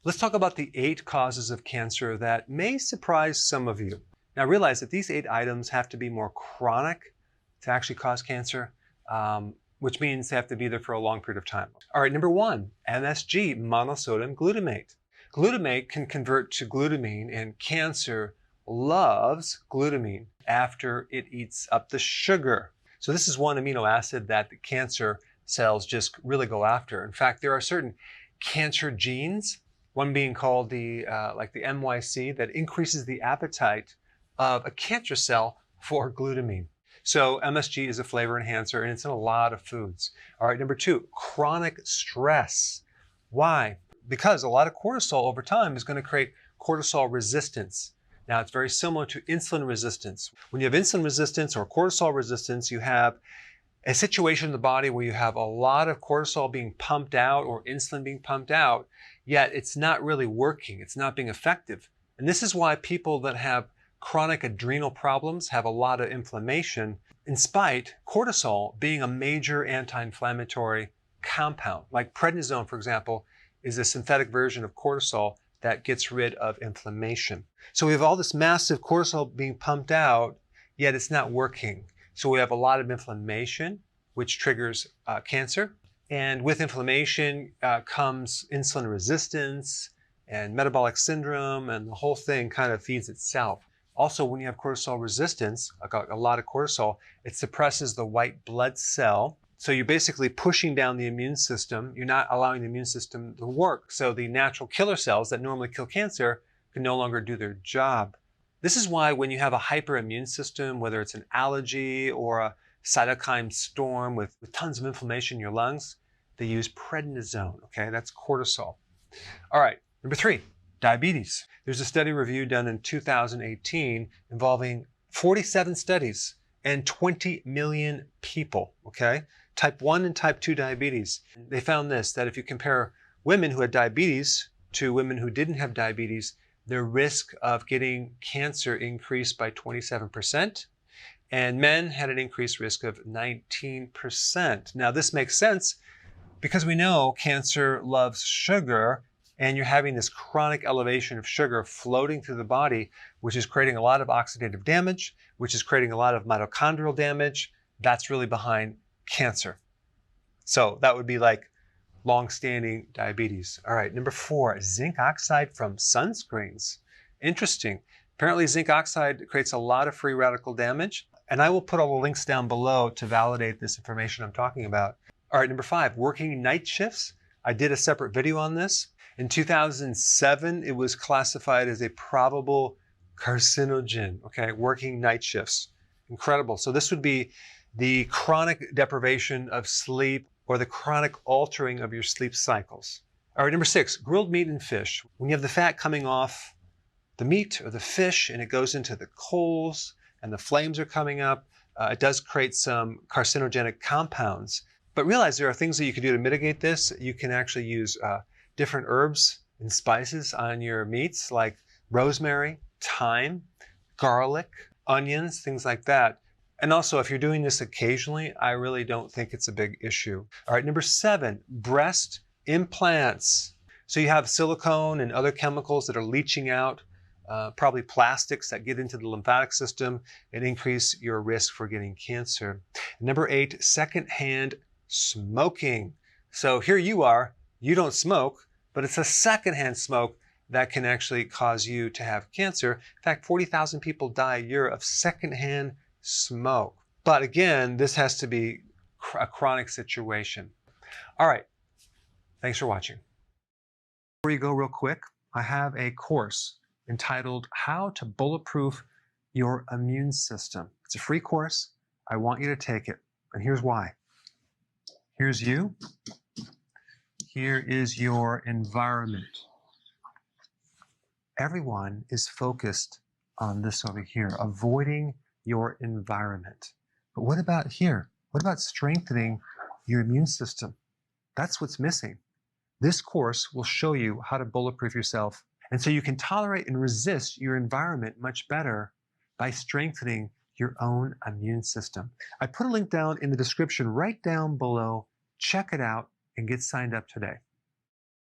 Let's talk about the 8 causes of cancer that may surprise some of you. Now realize that these 8 items have to be more chronic to actually cause cancer, which means they have to be there for a long period of time. All right, number 1, MSG, monosodium glutamate. Glutamate can convert to glutamine, and cancer loves glutamine after it eats up the sugar. So this is one amino acid that the cancer cells just really go after. In fact, there are certain cancer genes, one being called the MYC, that increases the appetite of a cancer cell for glutamine. So MSG is a flavor enhancer, and it's in a lot of foods. All right, number 2, chronic stress. Why? Because a lot of cortisol over time is going to create cortisol resistance. Now, it's very similar to insulin resistance. When you have insulin resistance or cortisol resistance, you have a situation in the body where you have a lot of cortisol being pumped out or insulin being pumped out, yet it's not really working. It's not being effective. And this is why people that have chronic adrenal problems have a lot of inflammation, in spite cortisol being a major anti-inflammatory compound. Like prednisone, for example, is a synthetic version of cortisol that gets rid of inflammation. So we have all this massive cortisol being pumped out, yet it's not working. So we have a lot of inflammation, which triggers cancer. And with inflammation comes insulin resistance and metabolic syndrome, and the whole thing kind of feeds itself. Also, when you have cortisol resistance, a lot of cortisol, it suppresses the white blood cell. So you're basically pushing down the immune system. You're not allowing the immune system to work. So the natural killer cells that normally kill cancer can no longer do their job. This is why when you have a hyperimmune system, whether it's an allergy or a cytokine storm with tons of inflammation in your lungs, they use prednisone, okay? That's cortisol. All right, number 3, diabetes. There's a study review done in 2018 involving 47 studies and 20 million people, okay? Type 1 and type 2 diabetes. They found this, that if you compare women who had diabetes to women who didn't have diabetes, their risk of getting cancer increased by 27%, and men had an increased risk of 19%. Now this makes sense because we know cancer loves sugar, and you're having this chronic elevation of sugar floating through the body, which is creating a lot of oxidative damage, which is creating a lot of mitochondrial damage. That's really behind cancer. So that would be like long-standing diabetes. All right, number 4, zinc oxide from sunscreens. Interesting. Apparently zinc oxide creates a lot of free radical damage, and I will put all the links down below to validate this information I'm talking about. All right, number 5, working night shifts. I did a separate video on this. In 2007, it was classified as a probable carcinogen, okay, working night shifts. Incredible. So this would be the chronic deprivation of sleep or the chronic altering of your sleep cycles. All right, number 6, grilled meat and fish. When you have the fat coming off the meat or the fish and it goes into the coals and the flames are coming up, it does create some carcinogenic compounds. But realize there are things that you can do to mitigate this. You can actually use different herbs and spices on your meats, like rosemary, thyme, garlic, onions, things like that. And also, if you're doing this occasionally, I really don't think it's a big issue. All right, number 7, breast implants. So you have silicone and other chemicals that are leaching out, probably plastics that get into the lymphatic system and increase your risk for getting cancer. Number 8, secondhand smoking. So here you are, you don't smoke, but it's a secondhand smoke that can actually cause you to have cancer. In fact, 40,000 people die a year of secondhand smoke. But again, this has to be a chronic situation. All right, thanks for watching. Before you go real quick, I have a course entitled How to Bulletproof Your Immune System. It's a free course. I want you to take it, and here's why. Here's you. Here is your environment. Everyone is focused on this over here, avoiding your environment. But what about here? What about strengthening your immune system? That's what's missing. This course will show you how to bulletproof yourself, and so you can tolerate and resist your environment much better by strengthening your own immune system. I put a link down in the description right down below. Check it out and get signed up today.